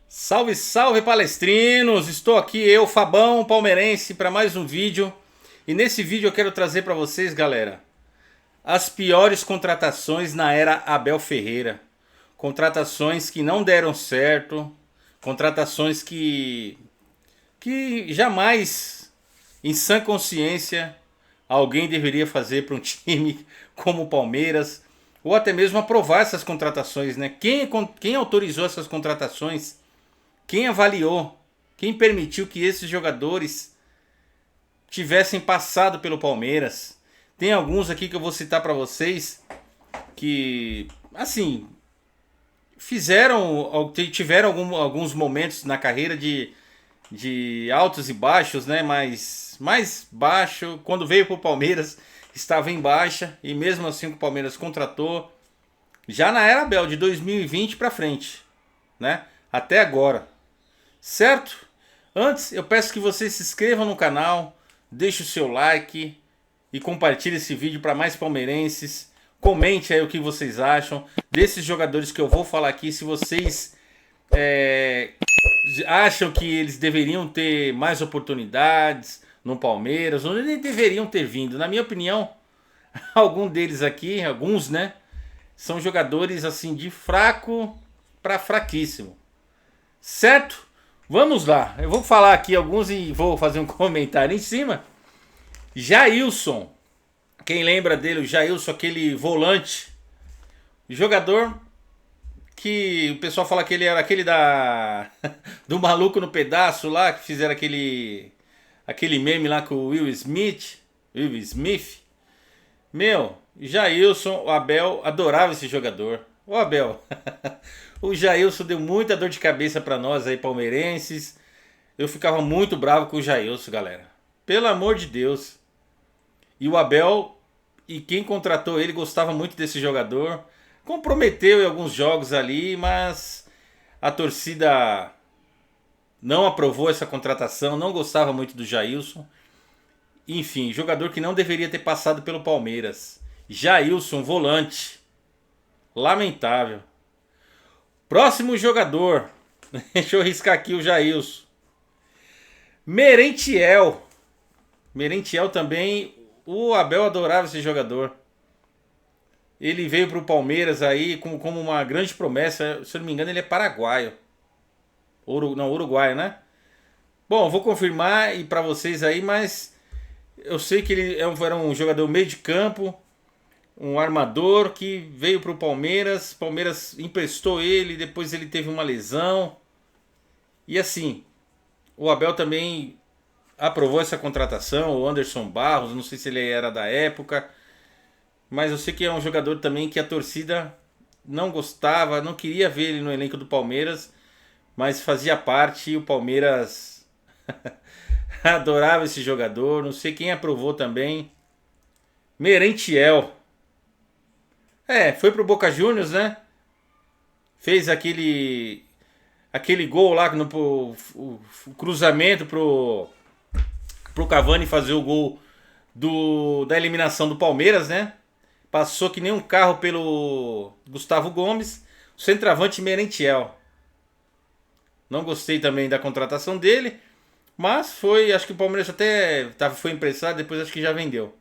Salve, salve palestrinos! Estou aqui eu, Fabão, palmeirense, para mais um vídeo. E nesse vídeo eu quero trazer para vocês, galera, as piores contratações na era Abel Ferreira. Contratações que não deram certo, contratações que jamais, em sã consciência, alguém deveria fazer para um time como o Palmeiras, ou até mesmo aprovar essas contratações, né? Quem autorizou essas contratações? Quem avaliou? Quem permitiu que esses jogadores tivessem passado pelo Palmeiras? Tem alguns aqui que eu vou citar para vocês que, assim, tiveram alguns momentos na carreira de altos e baixos, né? Mas mais baixo, quando veio para o Palmeiras, estava em baixa e mesmo assim o Palmeiras contratou já na era Abel de 2020 para frente, né? Até agora. Certo? Antes, eu peço que você se inscreva no canal, deixe o seu like e compartilhe esse vídeo para mais palmeirenses. Comente aí o que vocês acham desses jogadores que eu vou falar aqui. Se vocês é, acham que eles deveriam ter mais oportunidades no Palmeiras, ou nem deveriam ter vindo. Na minha opinião, algum deles aqui, alguns, né, são jogadores assim de fraco para fraquíssimo. Certo? Vamos lá. Eu vou falar aqui alguns e vou fazer um comentário em cima. Jailson. Quem lembra dele? O Jailson, aquele volante. Jogador que o pessoal fala que ele era aquele do maluco no pedaço lá, que fizeram aquele meme lá com o Will Smith. Will Smith. Meu, Jailson, o Abel adorava esse jogador. O Abel. O Jailson deu muita dor de cabeça pra nós aí, palmeirenses. Eu ficava muito bravo com o Jailson, galera. Pelo amor de Deus. E o Abel, e quem contratou ele, gostava muito desse jogador. Comprometeu em alguns jogos ali, mas a torcida não aprovou essa contratação, não gostava muito do Jailson. Enfim, jogador que não deveria ter passado pelo Palmeiras. Jailson, volante. Lamentável. Próximo jogador. Deixa eu riscar aqui o Jailson. Merentiel. Merentiel também. O Abel adorava esse jogador. Ele veio para o Palmeiras aí como uma grande promessa. Se eu não me engano, ele é paraguaio. Não, uruguaio, né? Bom, vou confirmar e para vocês aí, mas eu sei que ele era um jogador meio de campo, um armador que veio para o Palmeiras. Palmeiras emprestou ele, depois ele teve uma lesão. E assim, o Abel também aprovou essa contratação. O Anderson Barros, não sei se ele era da época, mas eu sei que é um jogador também que a torcida não gostava, não queria ver ele no elenco do Palmeiras, mas fazia parte e o Palmeiras adorava esse jogador. Não sei quem aprovou também. Merentiel. Foi pro Boca Juniors, né? Fez aquele gol lá o cruzamento pro Cavani fazer o gol da eliminação do Palmeiras, né? Passou que nem um carro pelo Gustavo Gomes, o centroavante Merentiel. Não gostei também da contratação dele, mas acho que o Palmeiras até foi emprestado, depois acho que já vendeu.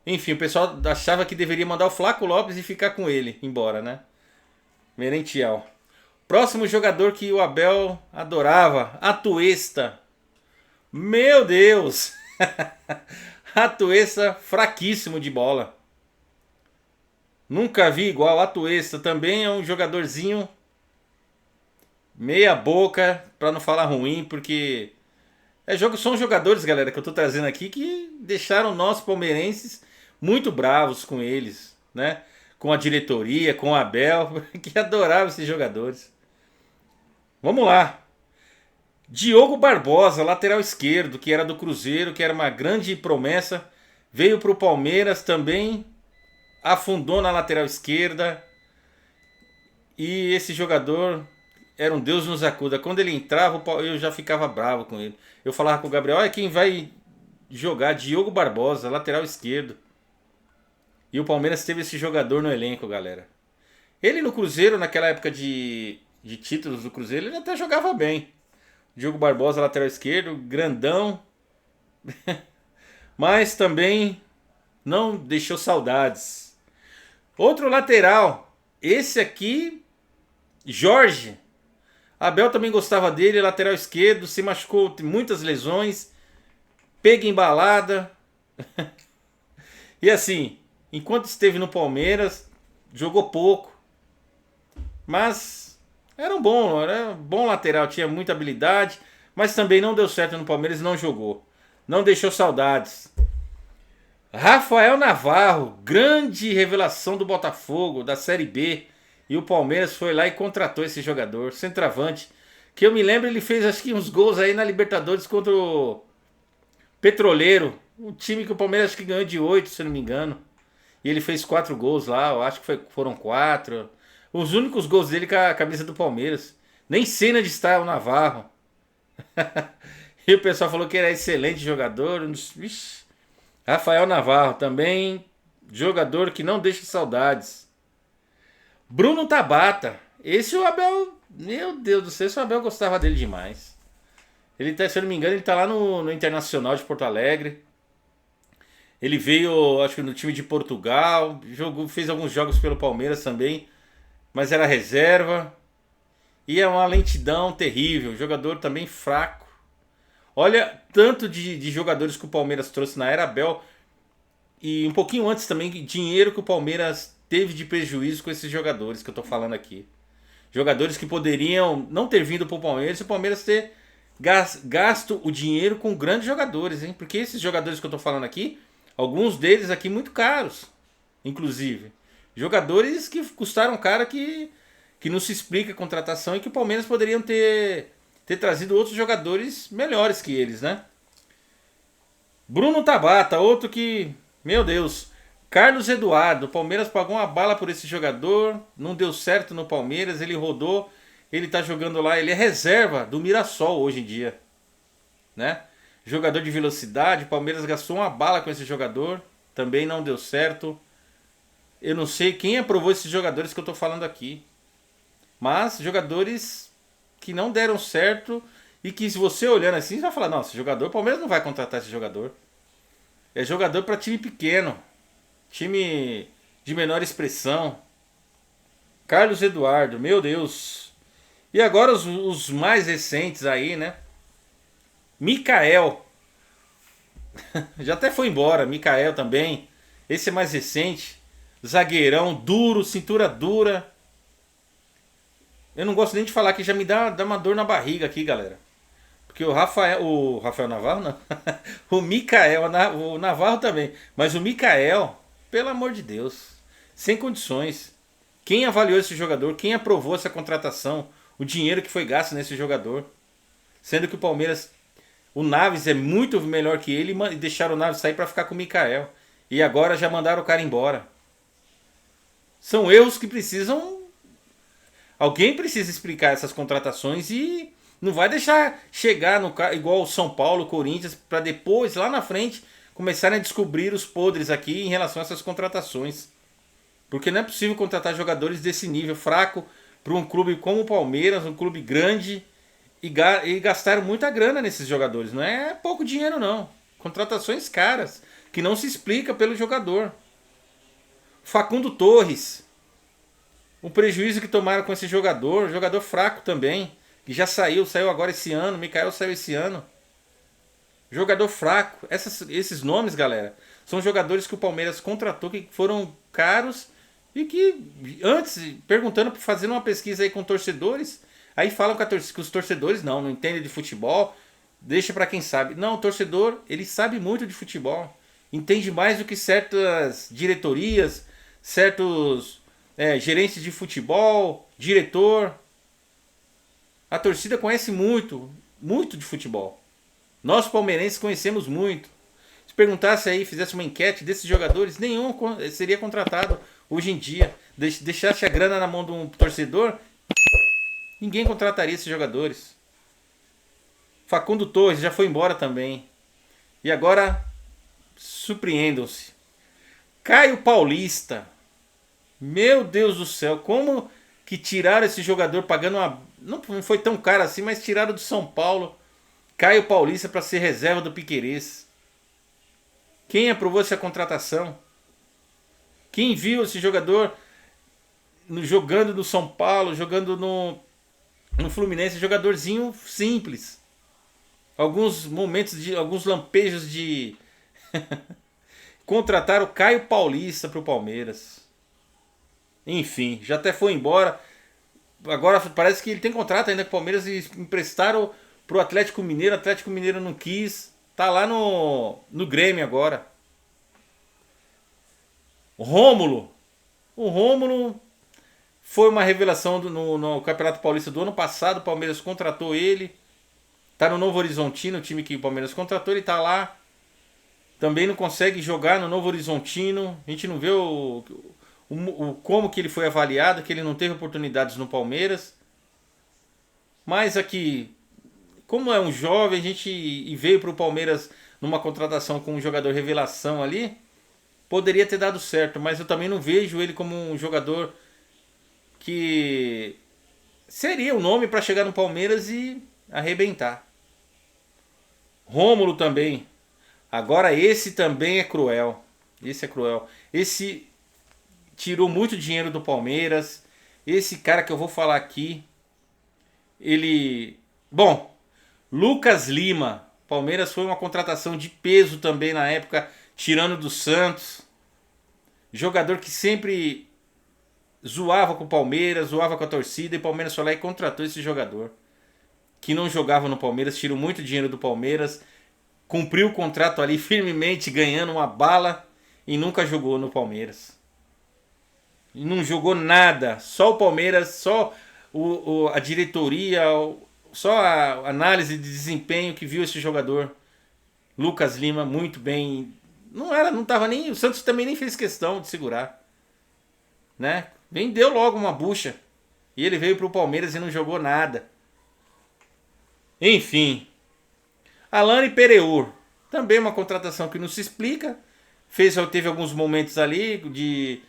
Enfim, o pessoal achava que deveria mandar o Flaco Lopes e ficar com ele embora, né? Merentiel. Próximo jogador que o Abel adorava, Atuesta. Meu Deus! Atuesta fraquíssimo de bola. Nunca vi igual. Atuesta também é um jogadorzinho meia boca, pra não falar ruim, porque são jogadores, galera, que eu tô trazendo aqui que deixaram nós palmeirenses muito bravos com eles, né? Com a diretoria, com o Abel, que adorava esses jogadores. Vamos lá. Diogo Barbosa, lateral esquerdo, que era do Cruzeiro, que era uma grande promessa, veio para o Palmeiras também, afundou na lateral esquerda. E esse jogador era um Deus nos acuda. Quando ele entrava, eu já ficava bravo com ele. Eu falava com o Gabriel, olha quem vai jogar, Diogo Barbosa, lateral esquerdo. E o Palmeiras teve esse jogador no elenco, galera. Ele no Cruzeiro, naquela época de títulos do Cruzeiro, ele até jogava bem. Diogo Barbosa, lateral esquerdo, grandão, mas também não deixou saudades. Outro lateral, esse aqui, Jorge. Abel também gostava dele, lateral esquerdo, se machucou, tem muitas lesões, pega embalada. E assim, enquanto esteve no Palmeiras, jogou pouco, mas era um bom lateral, tinha muita habilidade, mas também não deu certo no Palmeiras e não jogou. Não deixou saudades. Rafael Navarro, grande revelação do Botafogo, da Série B. E o Palmeiras foi lá e contratou esse jogador, centroavante. Que eu me lembro, ele fez acho que uns gols aí na Libertadores contra o Petroleiro. Um time que o Palmeiras acho que ganhou de 8, se eu não me engano. E ele fez 4 gols lá, eu acho que foram 4. Os únicos gols dele com a camisa do Palmeiras. Nem cena de estar o Navarro. E o pessoal falou que era excelente jogador. Vixe. Rafael Navarro também, jogador que não deixa saudades. Bruno Tabata. Esse o Abel, meu Deus do céu, esse o Abel gostava dele demais. Ele tá, se eu não me engano, ele tá lá no Internacional de Porto Alegre. Ele veio, acho que no time de Portugal, jogou, fez alguns jogos pelo Palmeiras também, mas era reserva. E é uma lentidão terrível, jogador também fraco. Olha, tanto de jogadores que o Palmeiras trouxe na era Abel e um pouquinho antes também, dinheiro que o Palmeiras teve de prejuízo com esses jogadores que eu tô falando aqui. Jogadores que poderiam não ter vindo pro Palmeiras e o Palmeiras ter gasto o dinheiro com grandes jogadores, hein? Porque esses jogadores que eu tô falando aqui, alguns deles aqui muito caros, inclusive. Jogadores que custaram caro que não se explica a contratação e que o Palmeiras poderiam ter trazido outros jogadores melhores que eles, né? Bruno Tabata, outro que, meu Deus. Carlos Eduardo, o Palmeiras pagou uma bala por esse jogador, não deu certo no Palmeiras, ele rodou, ele tá jogando lá, ele é reserva do Mirassol hoje em dia, né? Jogador de velocidade, o Palmeiras gastou uma bala com esse jogador, também não deu certo. Eu não sei quem aprovou esses jogadores que eu tô falando aqui, mas jogadores que não deram certo e que se você olhando assim, você vai falar, não, esse jogador, o Palmeiras não vai contratar esse jogador. É jogador para time pequeno, time de menor expressão. Carlos Eduardo, meu Deus. E agora os mais recentes aí, né? Mikael. Já até foi embora, Mikael também. Esse é mais recente. Zagueirão, duro, cintura dura. Eu não gosto nem de falar que já me dá uma dor na barriga aqui, galera. Porque o Rafael Navarro não. O Mikael, o Navarro também. Mas o Mikael, pelo amor de Deus, sem condições. Quem avaliou esse jogador? Quem aprovou essa contratação? O dinheiro que foi gasto nesse jogador? Sendo que o Palmeiras, o Naves é muito melhor que ele e deixaram o Naves sair para ficar com o Mikael. E agora já mandaram o cara embora. São erros que precisam... Alguém precisa explicar essas contratações e não vai deixar chegar no igual o São Paulo, Corinthians, para depois, lá na frente, começarem a descobrir os podres aqui em relação a essas contratações. Porque não é possível contratar jogadores desse nível fraco para um clube como o Palmeiras, um clube grande, e gastar muita grana nesses jogadores. Não é pouco dinheiro, não. Contratações caras, que não se explica pelo jogador. Facundo Torres. O prejuízo que tomaram com esse jogador fraco também, que já saiu agora esse ano, Mikael saiu esse ano. Jogador fraco. Esses nomes, galera, são jogadores que o Palmeiras contratou, que foram caros e que antes, perguntando, fazendo uma pesquisa aí com torcedores, aí falam que os torcedores não entendem de futebol, deixa pra quem sabe. Não, o torcedor, ele sabe muito de futebol, entende mais do que certas diretorias, certos gerentes de futebol, diretor. A torcida conhece muito, muito de futebol. Nós palmeirenses conhecemos muito. Se perguntasse aí, fizesse uma enquete desses jogadores, nenhum seria contratado hoje em dia. Deixasse a grana na mão de um torcedor, ninguém contrataria esses jogadores. Facundo Torres já foi embora também. E agora, surpreendam-se. Caio Paulista. Meu Deus do céu, como que tiraram esse jogador pagando uma... Não foi tão caro assim, mas tiraram do São Paulo. Caio Paulista para ser reserva do Piquerez. Quem aprovou essa contratação? Quem viu esse jogador jogando no São Paulo, jogando no Fluminense? Jogadorzinho simples. Alguns momentos, alguns lampejos de... Contrataram o Caio Paulista para o Palmeiras. Enfim, já até foi embora. Agora parece que ele tem contrato ainda com o Palmeiras e emprestaram pro Atlético Mineiro. O Atlético Mineiro não quis. Tá lá no Grêmio agora. Rômulo. O Rômulo foi uma revelação no Campeonato Paulista do ano passado. O Palmeiras contratou ele. Tá no Novo Horizontino, o time que o Palmeiras contratou. Ele tá lá. Também não consegue jogar no Novo Horizontino. A gente não vê como que ele foi avaliado, que ele não teve oportunidades no Palmeiras. Mas aqui, como é um jovem, a gente veio para o Palmeiras numa contratação com um jogador revelação ali, poderia ter dado certo, mas eu também não vejo ele como um jogador que seria o nome para chegar no Palmeiras e arrebentar. Rômulo também. Agora esse também é cruel. Esse é cruel. Esse tirou muito dinheiro do Palmeiras. Esse cara que eu vou falar aqui, ele... Bom, Lucas Lima. Palmeiras foi uma contratação de peso também na época, tirando do Santos. Jogador que sempre zoava com o Palmeiras, zoava com a torcida, e o Palmeiras foi lá e contratou esse jogador. Que não jogava no Palmeiras, tirou muito dinheiro do Palmeiras, cumpriu o contrato ali firmemente, ganhando uma bala, e nunca jogou no Palmeiras. E não jogou nada, só o Palmeiras, só a diretoria, só a análise de desempenho que viu esse jogador. Lucas Lima muito bem. Não tava nem, o Santos também nem fez questão de segurar, né? Vendeu logo uma bucha. E ele veio pro Palmeiras e não jogou nada. Enfim, Alane Pereur, também uma contratação que não se explica. Teve alguns momentos ali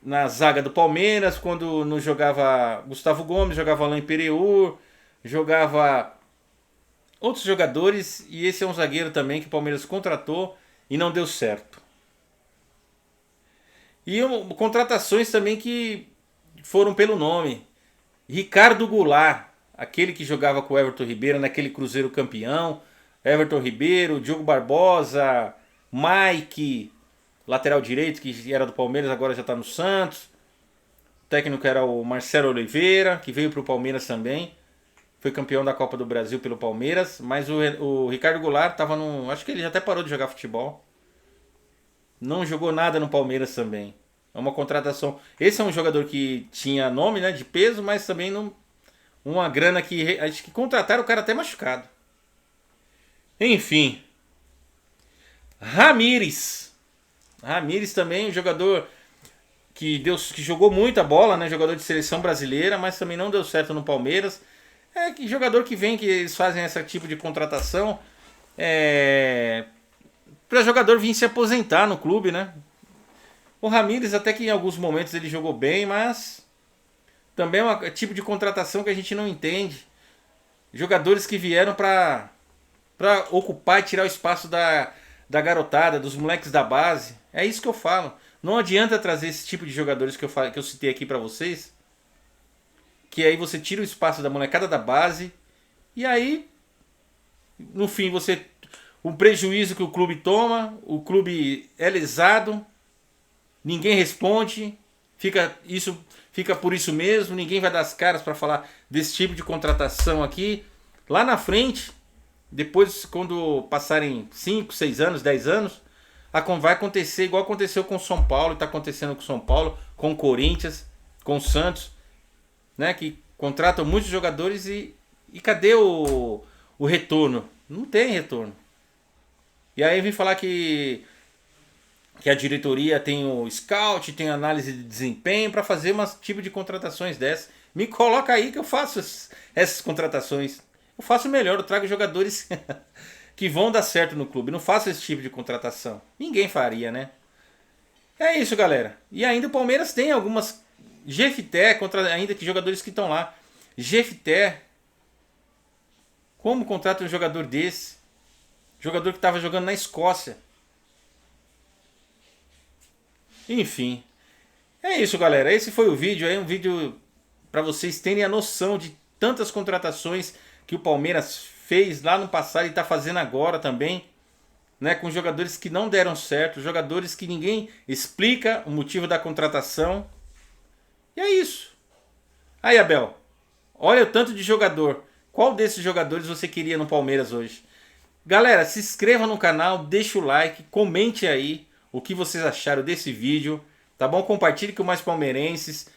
na zaga do Palmeiras, quando não jogava Gustavo Gomes, jogava Alane Pereur, jogava outros jogadores, e esse é um zagueiro também que o Palmeiras contratou e não deu certo. E contratações também que foram pelo nome. Ricardo Goulart, aquele que jogava com o Everton Ribeiro naquele Cruzeiro campeão. Everton Ribeiro, Diogo Barbosa, Mike, lateral direito, que era do Palmeiras, agora já está no Santos. O técnico era o Marcelo Oliveira, que veio para o Palmeiras também. Foi campeão da Copa do Brasil pelo Palmeiras. Mas o Ricardo Goulart estava no... Acho que ele já até parou de jogar futebol. Não jogou nada no Palmeiras também. É uma contratação... Esse é um jogador que tinha nome, né, de peso, mas também não... Uma grana que... Acho que contrataram o cara até machucado. Enfim. Ramires também, um jogador que jogou muita bola, né? Jogador de seleção brasileira, mas também não deu certo no Palmeiras. É que jogador que vem, que eles fazem esse tipo de contratação para jogador vir se aposentar no clube, né? O Ramires até que em alguns momentos ele jogou bem, mas também é um tipo de contratação que a gente não entende. Jogadores que vieram para ocupar e tirar o espaço da garotada, dos moleques da base. É isso que eu falo. Não adianta trazer esse tipo de jogadores que eu citei aqui pra vocês, que aí você tira o espaço da molecada da base, e aí no fim o prejuízo que o clube toma, o clube é lesado, ninguém responde, fica por isso mesmo, ninguém vai dar as caras para falar desse tipo de contratação aqui. Lá na frente, depois, quando passarem 5, 6 anos, 10 anos, vai acontecer igual aconteceu com o São Paulo, está acontecendo com o São Paulo, com o Corinthians, com o Santos, né, que contratam muitos jogadores e cadê o retorno? Não tem retorno. E aí vem falar que a diretoria tem o scout, tem análise de desempenho para fazer um tipo de contratações dessas. Me coloca aí que eu faço essas contratações. Eu faço melhor, eu trago jogadores que vão dar certo no clube. Não faço esse tipo de contratação. Ninguém faria, né? É isso, galera. E ainda o Palmeiras tem algumas Jefté, contra ainda que jogadores que estão lá. Jefté, como contrata um jogador desse? Jogador que estava jogando na Escócia. Enfim. É isso, galera. Esse foi o vídeo aí, um vídeo para vocês terem a noção de tantas contratações que o Palmeiras fez lá no passado e está fazendo agora também, né, com jogadores que não deram certo, jogadores que ninguém explica o motivo da contratação. E é isso. Aí, Abel, olha o tanto de jogador. Qual desses jogadores você queria no Palmeiras hoje? Galera, se inscreva no canal, deixa o like, comente aí o que vocês acharam desse vídeo, tá bom? Compartilhe com mais palmeirenses,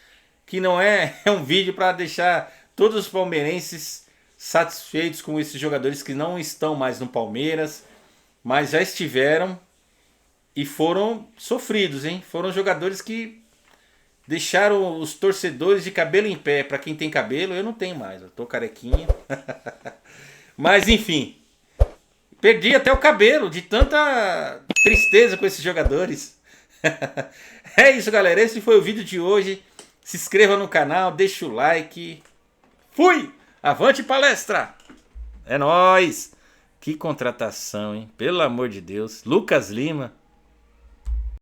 que não é um vídeo para deixar todos os palmeirenses satisfeitos com esses jogadores que não estão mais no Palmeiras, mas já estiveram e foram sofridos, hein? Foram jogadores que deixaram os torcedores de cabelo em pé. Para quem tem cabelo, eu não tenho mais, eu tô carequinha. Mas enfim, perdi até o cabelo de tanta tristeza com esses jogadores. É isso, galera. Esse foi o vídeo de hoje. Se inscreva no canal, deixa o like. Fui! Avante palestra! É nóis! Que contratação, hein? Pelo amor de Deus. Lucas Lima.